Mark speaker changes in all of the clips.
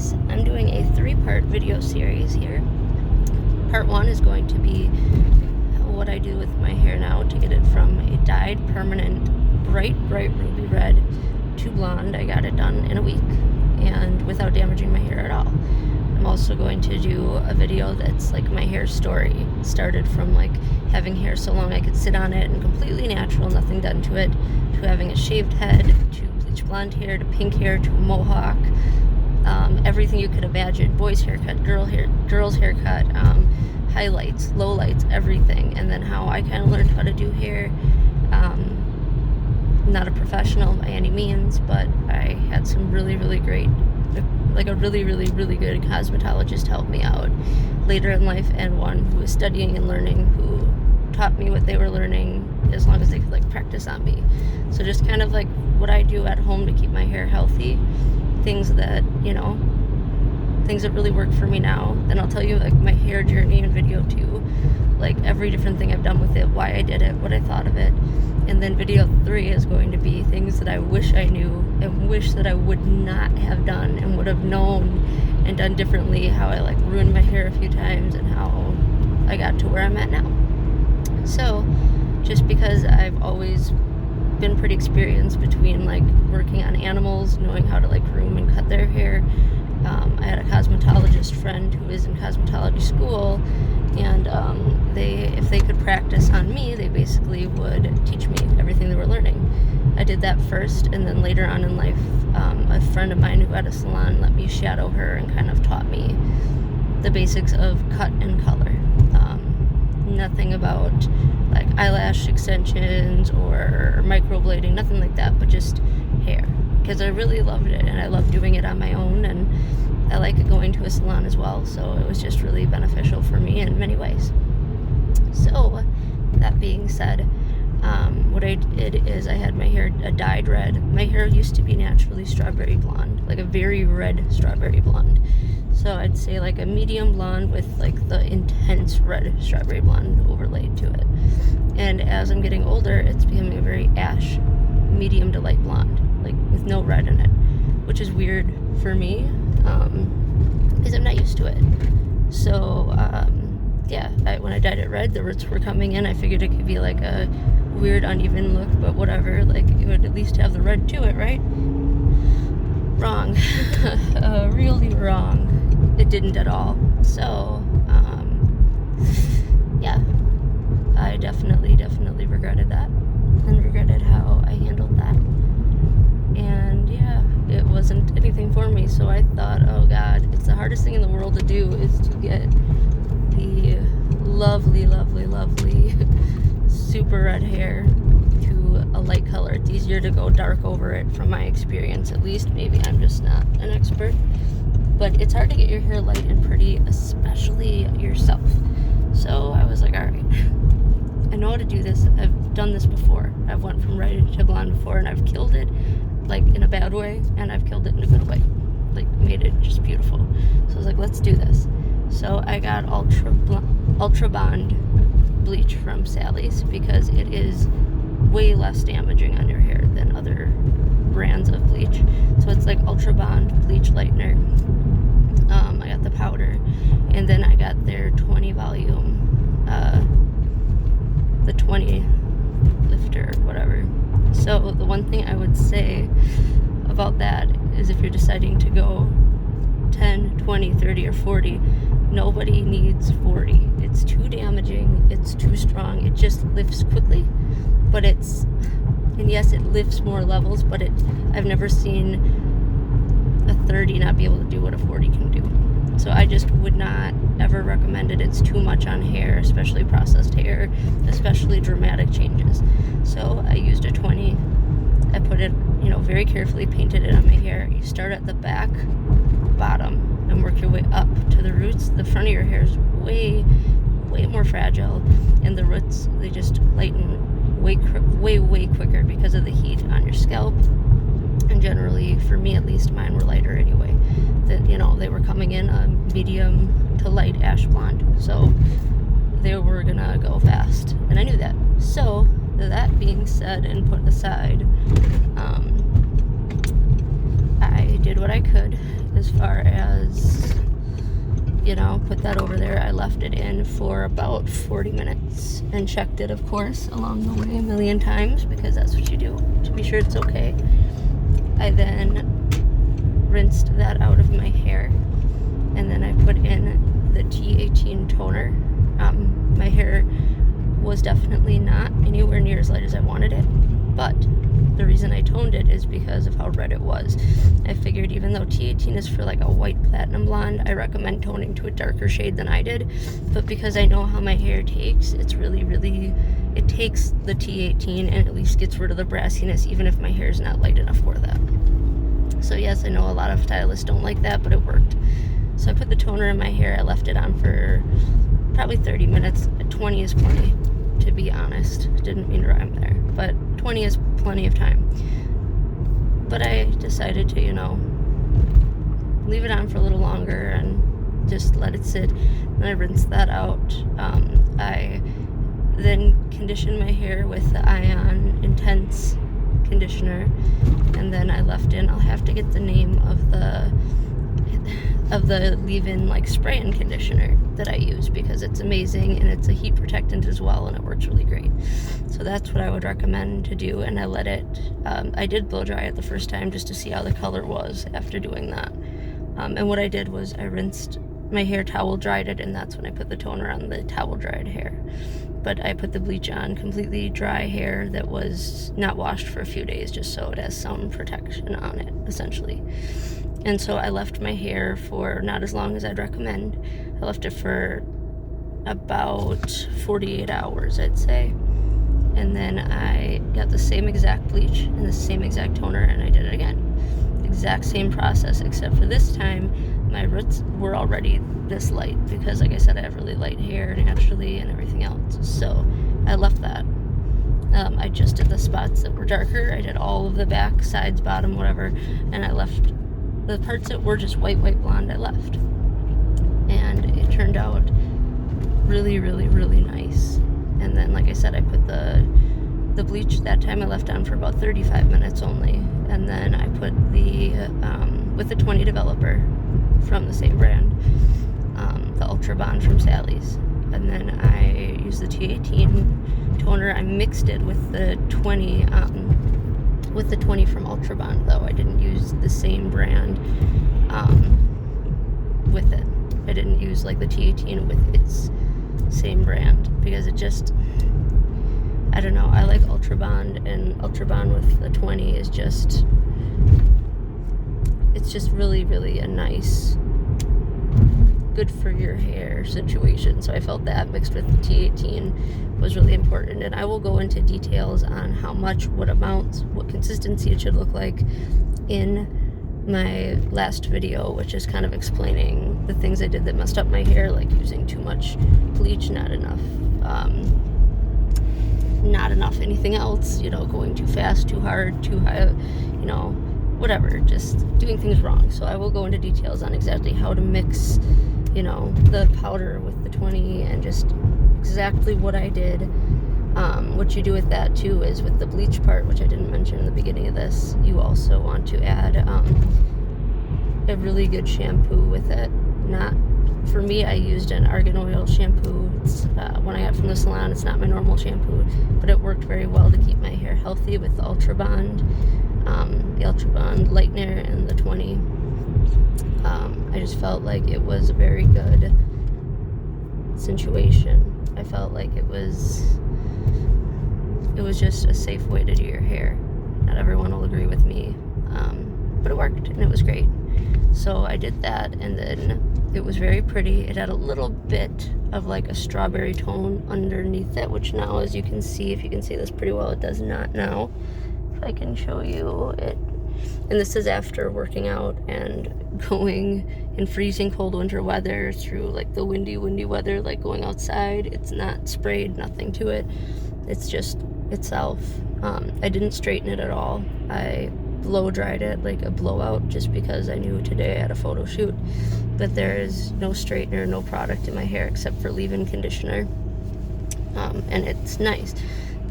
Speaker 1: guys, I'm doing a 3-part video series here. Part 1 is going to be what I do with my hair now to get it from a dyed permanent bright ruby red to blonde. I got it done in a week and without damaging my hair at all. I'm also going to do a video that's like my hair story. It started from like having hair so long I could sit on it and completely natural, nothing done to it, to having a shaved head, to bleach blonde hair, to pink hair, to a mohawk, everything you could imagine, boy's haircut, girl's haircut, highlights, lowlights, everything, and then how I kind of learned how to do hair. Not a professional by any means, but I had some really great, like a really good cosmetologist help me out later in life, and one who was studying and learning, who taught me what they were learning as long as they could like practice on me. So just kind of like what I do at home to keep my hair healthy, things that, you know, things that really work for me now. Then I'll tell you like my hair journey in video too, like every different thing I've done with it, why I did it, what I thought of it. And then video 3 is going to be things that I wish I knew and wish that I would not have done and would have known and done differently, how I like ruined my hair a few times and how I got to where I'm at now. So just because I've always been pretty experienced between like working on animals, knowing how to like groom and cut their hair, I had a cosmetologist friend who is in cosmetology school, and if they could practice on me, they basically would teach me everything they were learning. I did that first, and then later on in life, a friend of mine who had a salon let me shadow her and kind of taught me the basics of cut and color. Nothing about like eyelash extensions or microblading, nothing like that, but just hair, because I really loved it and I love doing it on my own, and I like going to a salon as well, so it was just really beneficial for me in many ways. So that being said, what I did is I had my hair dyed red. My hair used to be naturally strawberry blonde, like a very red strawberry blonde. So I'd say like a medium blonde with like the intense red strawberry blonde overlaid to it. And as I'm getting older, it's becoming a very ash, medium to light blonde, like with no red in it, which is weird for me, because I'm not used to it. So when I dyed it red, the roots were coming in. I figured it could be like a weird uneven look, but whatever, like it would at least have the red to it, right? Wrong. Really wrong. It didn't at all. So I definitely regretted that, and regretted how I handled that. And yeah, it wasn't anything for me, so I thought, oh god, it's the hardest thing in the world to do is to get the lovely super red hair to a light color. It's easier to go dark over it from my experience, at least. Maybe I'm just not an expert, but it's hard to get your hair light and pretty, especially yourself. So I was like, all right, I know how to do this. I've done this before. I've went from red to blonde before, and I've killed it, like in a bad way, and I've killed it in a good way, like made it just beautiful. So I was like, let's do this. So I got Ultra Bond bleach from Sally's, because it is way less damaging on your hair than other brands of bleach. So it's like Ultra Bond bleach lightener. I got the powder, and then I got their 20 volume, the 20 lifter, whatever. So the one thing I would say about that is, if you're deciding to go 10, 20, 30, or 40, nobody needs 40. It's too damaging, it's too strong, it just lifts quickly, but and yes, it lifts more levels, but I've never seen a 30 not be able to do what a 40 can do. So I just would not ever recommend it. It's too much on hair, especially processed hair, especially dramatic changes. So I used a 20. I put it, very carefully painted it on my hair. You start at the back, bottom, and work your way up to the roots. The front of your hair is way more fragile, and the roots, they just lighten way quicker because of the heat on your scalp. And generally, for me at least, mine were lighter anyway. They were coming in a medium to light ash blonde, so they were gonna go fast, and I knew that. So that being said and put aside, I did what I could as far as, you know, put that over there. I left it in for about 40 minutes and checked it, of course, along the way a million times, because that's what you do to be sure it's okay. I then rinsed that out of my hair, and then I put in the T18 toner. My hair was definitely not anywhere near as light as I wanted it, but the reason I toned it is because of how red it was. I figured even though T18 is for like a white platinum blonde, I recommend toning to a darker shade than I did. But because I know how my hair takes, it's really, it takes the T18 and at least gets rid of the brassiness, even if my hair is not light enough for that. So yes, I know a lot of stylists don't like that, but it worked. So I put the toner in my hair. I left it on for probably 30 minutes. 20 is plenty, to be honest. Didn't mean to rhyme there, but 20 is plenty of time. But I decided to, you know, leave it on for a little longer and just let it sit. And I rinsed that out. I then conditioned my hair with the Ion Intense conditioner, and then I left in, I'll have to get the name of the leave-in like spray-in conditioner that I use, because it's amazing and it's a heat protectant as well, and it works really great. So that's what I would recommend to do. And I let it, I did blow dry it the first time just to see how the color was after doing that. And what I did was I rinsed my hair, towel dried it, and that's when I put the toner on the towel dried hair. But I put the bleach on completely dry hair that was not washed for a few days, just so it has some protection on it, essentially. And so I left my hair for not as long as I'd recommend. I left it for about 48 hours, I'd say. And then I got the same exact bleach and the same exact toner, and I did it again. Exact same process, except for this time, my roots were already this light, because like I said, I have really light hair naturally and everything else. So I left that. I just did the spots that were darker. I did all of the back, sides, bottom, whatever, and I left the parts that were just white blonde, I left. And it turned out really, really, really nice. And then, like I said, I put the bleach that time I left on for about 35 minutes only. And then I put with the 20 developer from the same brand, the Ultra Bond from Sally's. And then I used the T18 toner. I mixed it with the 20 from Ultra Bond, though. I didn't use the same brand with it. I didn't use like the T18 with its same brand, because it just, I don't know, I like Ultra Bond, and Ultra Bond with the 20 is just, it's just really, really a nice, good for your hair situation. So I felt that mixed with the T18 was really important. And I will go into details on how much, what amounts, what consistency it should look like in my last video, which is kind of explaining the things I did that messed up my hair, like using too much bleach, not enough anything else, you know, going too fast, too hard, too high, you know, whatever, just doing things wrong. So I will go into details on exactly how to mix, you know, the powder with the 20 and just exactly what I did. What you do with that too is with the bleach part, which I didn't mention in the beginning of this, you also want to add a really good shampoo with it. Not, for me, I used an argan oil shampoo. It's one I got from the salon. It's not my normal shampoo, but it worked very well to keep my hair healthy with the Ultra Bond, lightener, and the 20. I just felt like it was a very good situation. I felt like it was just a safe way to do your hair. Not everyone will agree with me, but it worked and it was great. So I did that, and then it was very pretty. It had a little bit of like a strawberry tone underneath it, which now, as you can see, if you can see this pretty well, it does not now. If I can show you it. And this is after working out and going in freezing cold winter weather through like the windy weather, like going outside. It's not sprayed, nothing to it. It's just itself. I didn't straighten it at all. I blow dried it like a blowout, just because I knew today I had a photo shoot. But there is no straightener, no product in my hair except for leave-in conditioner. And it's nice.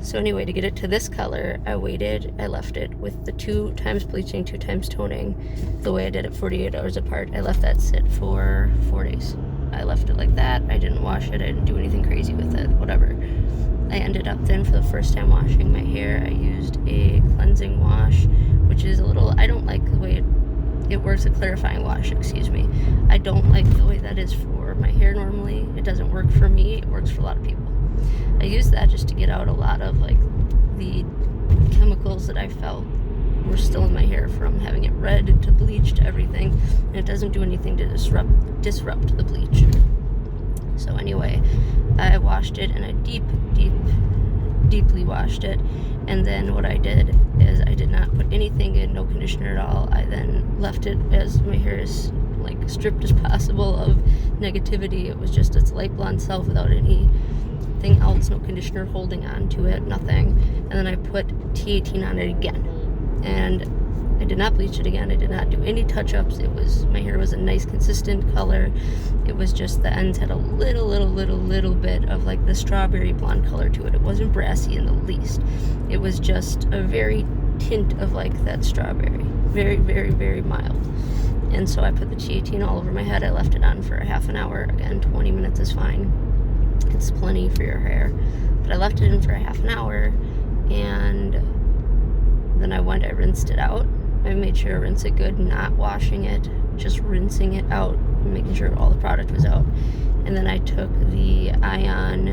Speaker 1: So anyway, to get it to this color, I left it with the 2 times bleaching, 2 times toning, the way I did it 48 hours apart. I left that sit for 4 days. I left it like that. I didn't wash it. I didn't do anything crazy with it, whatever. I ended up then, for the first time washing my hair, I used a cleansing wash, which is a little, I don't like the way it works, a clarifying wash, excuse me. I don't like the way that is for my hair normally. It doesn't work for me. It works for a lot of people. I used that just to get out a lot of like the chemicals that I felt were still in my hair from having it red to bleach to everything, and it doesn't do anything to disrupt the bleach. So anyway, I washed it, and I deeply washed it. And then what I did is I did not put anything in, no conditioner at all. I then left it as my hair is like stripped as possible of negativity. It was just its light blonde self without anything else, no conditioner holding on to it, nothing. And then I put T18 on it again, and I did not bleach it again. I did not do any touch-ups. My hair was a nice consistent color. It was just the ends had a little bit of like the strawberry blonde color to it. It wasn't brassy in the least. It was just a very tint of like that strawberry, very mild. And so I put the T18 all over my head. I left it on for a half an hour. Again, 20 minutes is fine. It's plenty for your hair. But I left it in for a half an hour, and then I rinsed it out. I made sure to rinse it good, not washing it, just rinsing it out, making sure all the product was out. And then I took the Ion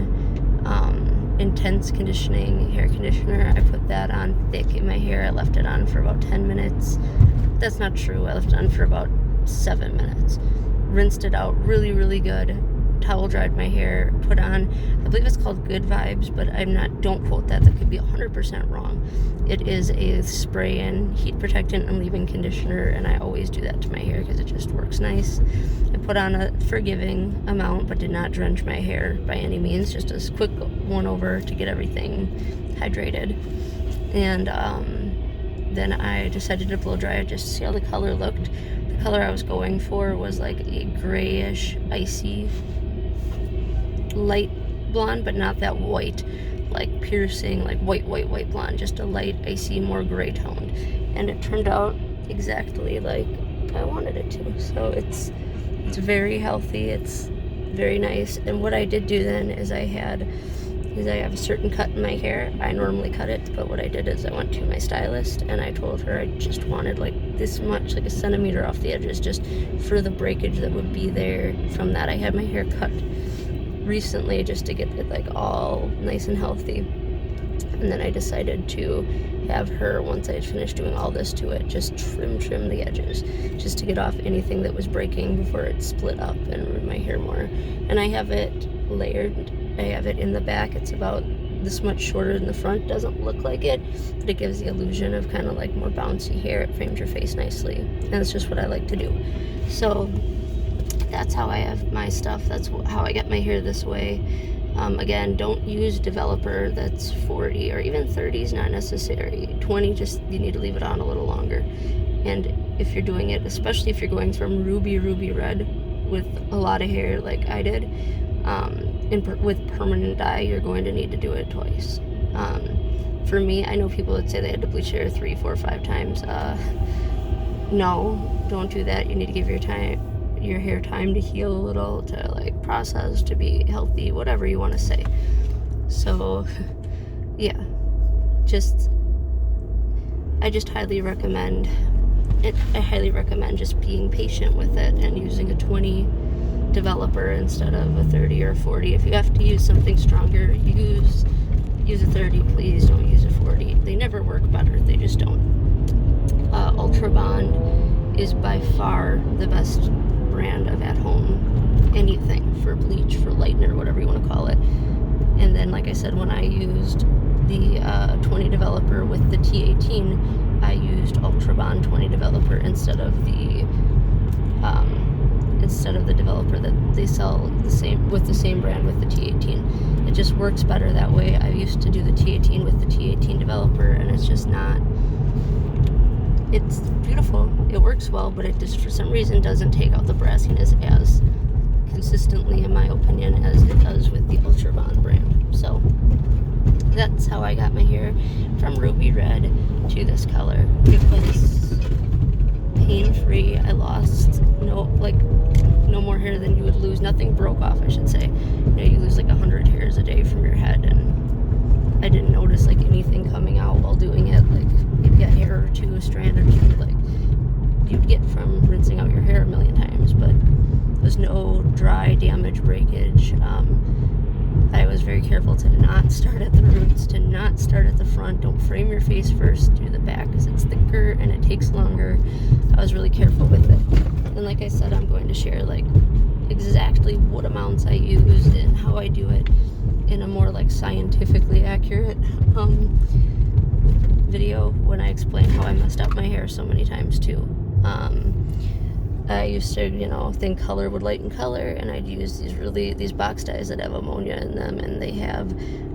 Speaker 1: Intense Conditioning Hair Conditioner. I put that on thick in my hair. I left it on for about 10 minutes. That's not true. I left it on for about 7 minutes. Rinsed it out really good. Towel dried my hair, put on, I believe it's called Good Vibes, but don't quote that could be 100% wrong. It is a spray-in heat protectant and leave-in conditioner, and I always do that to my hair because it just works nice. I put on a forgiving amount, but did not drench my hair by any means, just a quick one over to get everything hydrated. And then I decided to blow dry it just to see how the color looked. The color I was going for was like a grayish, icy, light blonde, but not that white, like piercing, like white blonde, just a light, icy, more gray toned. And it turned out exactly like I wanted it to. So it's very healthy, it's very nice. And what I did do then is I have a certain cut in my hair. I normally cut it, but what I did is I went to my stylist and I told her I just wanted like this much, like a centimeter off the edges, just for the breakage that would be there from that. I had my hair cut recently just to get it like all nice and healthy. And then I decided to have her, once I had finished doing all this to it, just trim the edges, just to get off anything that was breaking before it split up and ruined my hair more. And I have it layered. I have it in the back. It's about this much shorter than the front. Doesn't look like it, but it gives the illusion of kind of like more bouncy hair. It frames your face nicely, and it's just what I like to do. So that's how I have my stuff. That's how I get my hair this way. Again, don't use developer that's 40 or even 30 is not necessary. 20, just you need to leave it on a little longer. And if you're doing it, especially if you're going from ruby red with a lot of hair like I did, with permanent dye, you're going to need to do it twice. For me, I know people that say they had to bleach hair 3, 4, 5 times. No, don't do that. You need to give your hair time to heal a little, to like process, to be healthy, whatever you want to say. So yeah, I just highly recommend it. I highly recommend just being patient with it and using a 20 developer instead of a 30 or a 40. If you have to use something stronger, use a 30, please. Don't use a 40. They never work better. They just don't. Ultra Bond is by far the best brand of at-home anything for bleach, for lightener, whatever you want to call it. And then, like I said, when I used the 20 developer with the T18, I used Ultra Bond 20 developer instead of the developer that they sell the same brand with the T18. It just works better that way. I used to do the T18 with the T18 developer, and it's just not. It's beautiful. It works well, but it just for some reason doesn't take out the brassiness as consistently, in my opinion, as it does with the Ultra Bond brand. So that's how I got my hair from ruby red to this color. It was pain-free. I lost no more hair than you would lose. Nothing broke off, I should say. You know, you lose like 100 hairs a day from your head, and I didn't notice like anything coming out while doing it. Like maybe a hair or two, a strand or two, like you'd get from rinsing out your hair a million times, but there's no dry damage, breakage. I was very careful to not start at the roots, to not start at the front. Don't frame your face first, do the back because it's thicker and it takes longer. I was really careful with it. And like I said, I'm going to share like exactly what amounts I use and how I do it in a more like scientifically accurate video when I explain how I messed up my hair so many times too. I used to, you know, think color would lighten color, and I'd use these box dyes that have ammonia in them, and they have,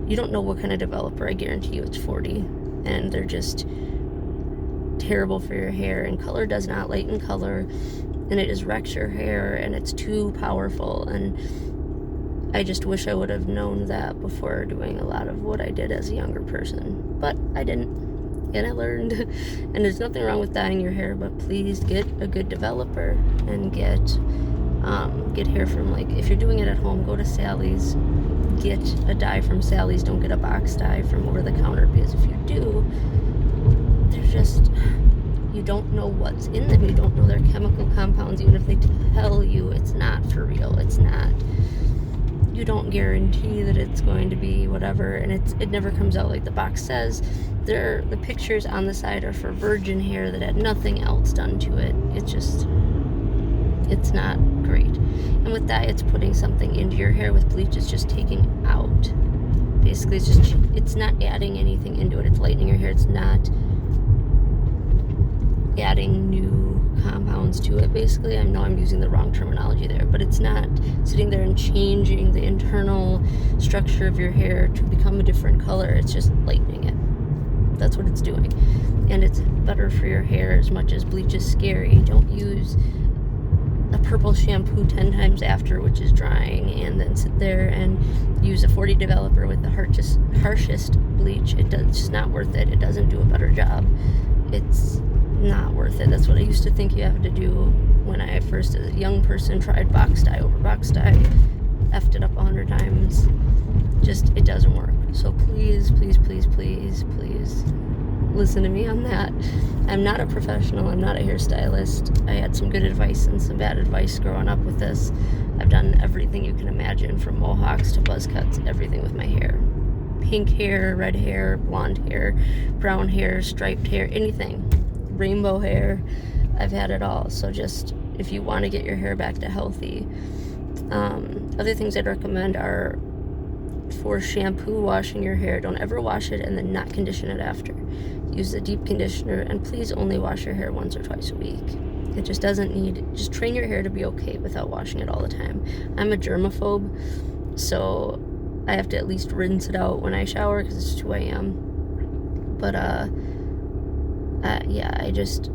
Speaker 1: you don't know what kind of developer, I guarantee you it's 40, and they're just terrible for your hair, and color does not lighten color, and it just wrecks your hair, and it's too powerful, and I just wish I would have known that before doing a lot of what I did as a younger person, but I didn't. And I learned, and there's nothing wrong with dyeing your hair, but please get a good developer and get hair from, like, if you're doing it at home, go to Sally's, get a dye from Sally's. Don't get a box dye from over the counter, because if you do, they're just, you don't know what's in them. You don't know their chemical compounds, even if they tell you it's not for real. It's not. You don't guarantee that it's going to be whatever, and it never comes out like the box says. The pictures on the side are for virgin hair that had nothing else done to it. It's not great. And with that, it's putting something into your hair. With bleach, it's just taking out. Basically, it's not adding anything into it. It's lightening your hair. It's not adding new compounds to it. Basically, I know I'm using the wrong terminology there, but it's not sitting there and changing the internal structure of your hair to become a different color. It's just lightening it. That's what it's doing, and it's better for your hair as much as bleach is scary. Don't use a purple shampoo 10 times after, which is drying, and then sit there and use a 40 developer with the harshest bleach. It's just not worth it. It doesn't do a better job. It's not worth it. That's what I used to think you have to do when I first, as a young person, tried box dye over box dye, effed it up 100 times. Just, it doesn't work. So please, please, please, please, please listen to me on that. I'm not a professional. I'm not a hairstylist. I had some good advice and some bad advice growing up with this. I've done everything you can imagine, from mohawks to buzz cuts, everything with my hair. Pink hair, red hair, blonde hair, brown hair, striped hair, anything. Rainbow hair. I've had it all. So just, if you want to get your hair back to healthy, other things I'd recommend are, for shampoo, washing your hair, don't ever wash it and then not condition it after. Use a deep conditioner, and please only wash your hair once or twice a week. It just doesn't need, just train your hair to be okay without washing it all the time. I'm a germaphobe, so I have to at least rinse it out when I shower because it's 2 a.m. But yeah, it just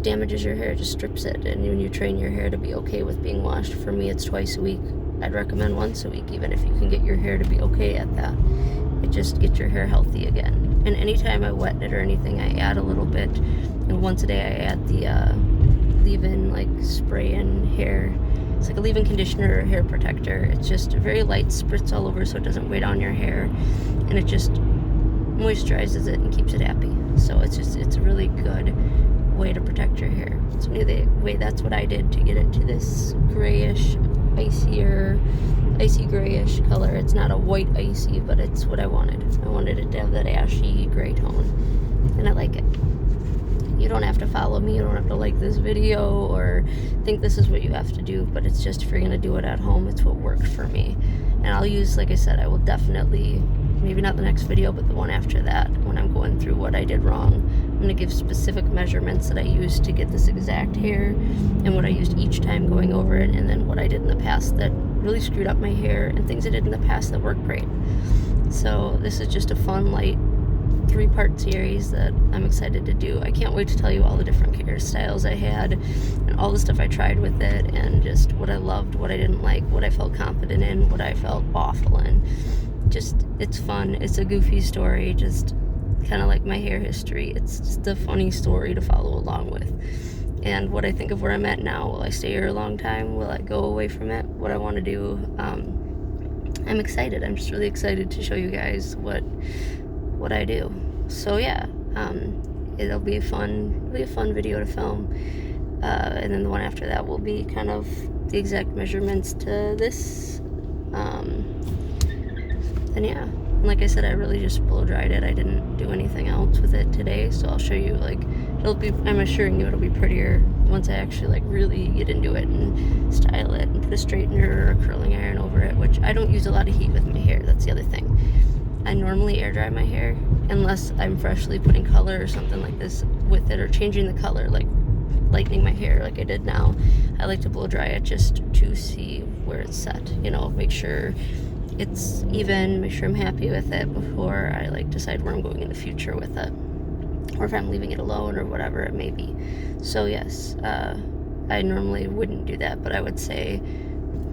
Speaker 1: damages your hair. It just strips it. And when you train your hair to be okay with being washed, for me it's twice a week. I'd recommend once a week, even if you can get your hair to be okay at that. It just gets your hair healthy again. And anytime I wet it or anything, I add a little bit. And once a day I add the leave-in, like, spray in hair. It's like a leave-in conditioner or hair protector. It's just a very light spritz all over so it doesn't weigh down your hair. And it just moisturizes it and keeps it happy. So it's a really good way to protect your hair. So anyway, that's what I did to get it to this grayish, icy grayish color. It's not a white icy, but it's what I wanted. I wanted it to have that ashy gray tone, and I like it. You don't have to follow me, you don't have to like this video or think this is what you have to do, but it's just, if you're gonna do it at home, it's what worked for me. And I'll use, like I said, I will definitely, maybe not the next video, but the one after that, when I'm going through what I did wrong, I'm going to give specific measurements that I used to get this exact hair, and what I used each time going over it, and then what I did in the past that really screwed up my hair, and things I did in the past that worked great. So this is just a fun, light 3-part series that I'm excited to do. I can't wait to tell you all the different hairstyles I had and all the stuff I tried with it, and just what I loved, what I didn't like, what I felt confident in, what I felt awful in. it's fun. It's a goofy story, just kind of like my hair history. It's just a funny story to follow along with. And what I think of where I'm at now, will I stay here a long time? Will I go away from it? What I want to do? I'm excited. I'm just really excited to show you guys what I do. So yeah, it'll be a fun video to film. And then the one after that will be kind of the exact measurements to this. And yeah, like I said, I really just blow dried it. I didn't do anything else with it today, so I'll show you, like, I'm assuring you it'll be prettier once I actually like really get into it and style it and put a straightener or a curling iron over it, which I don't use a lot of heat with my hair. That's the other thing. I normally air dry my hair unless I'm freshly putting color or something like this with it, or changing the color, like lightening my hair like I did now. I like to blow dry it just to see where it's set, you know, make sure it's even, make sure I'm happy with it before I like decide where I'm going in the future with it, or if I'm leaving it alone or whatever it may be. So yes, I normally wouldn't do that, but I would say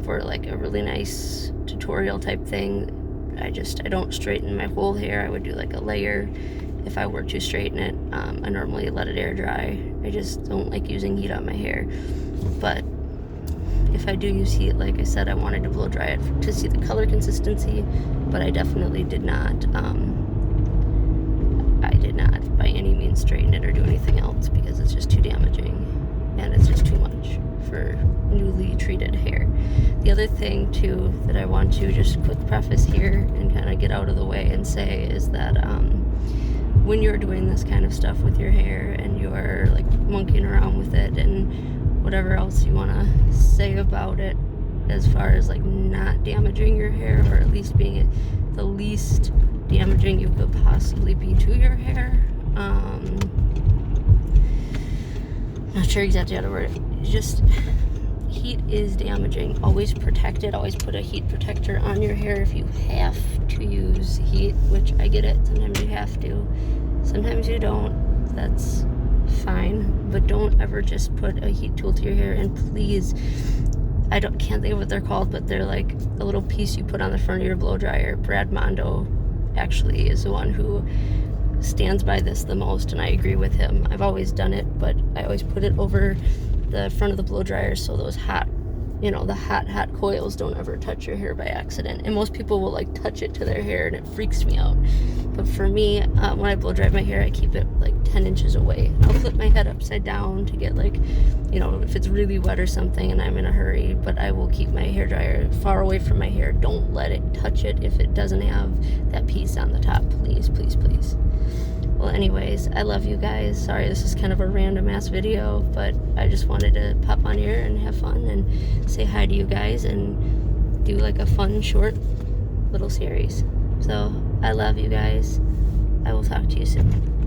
Speaker 1: for like a really nice tutorial type thing, I don't straighten my whole hair. I would do like a layer if I were to straighten it. I normally let it air dry. I just don't like using heat on my hair. But if I do use heat, like I said, I wanted to blow dry it to see the color consistency, but I definitely did not by any means straighten it or do anything else, because it's just too damaging and it's just too much for newly treated hair. The other thing too that I want to just quick preface here and kind of get out of the way and say is that when you're doing this kind of stuff with your hair and you're like monkeying around with it and whatever else you want to say about it, as far as like not damaging your hair, or at least being the least damaging you could possibly be to your hair. Not sure exactly how to word it. Just, heat is damaging. Always protect it. Always put a heat protector on your hair if you have to use heat, which I get it. Sometimes you have to. Sometimes you don't. That's fine. But don't ever just put a heat tool to your hair. And please, can't think of what they're called, but they're like a little piece you put on the front of your blow dryer. Brad Mondo actually is the one who stands by this the most, and I agree with him. I've always done it, but I always put it over the front of the blow dryer so those hot, the hot coils don't ever touch your hair by accident. And most people will like touch it to their hair and it freaks me out. But for me, when I blow dry my hair, I keep it like 10 inches away. I'll flip my head upside down to get like, if it's really wet or something and I'm in a hurry, but I will keep my hair dryer far away from my hair. Don't let it touch it if it doesn't have that piece on the top. Please, please, please. Well, anyways, I love you guys. Sorry, this is kind of a random ass video, but I just wanted to pop on here and have fun and say hi to you guys and do like a fun, short little series. So I love you guys. I will talk to you soon.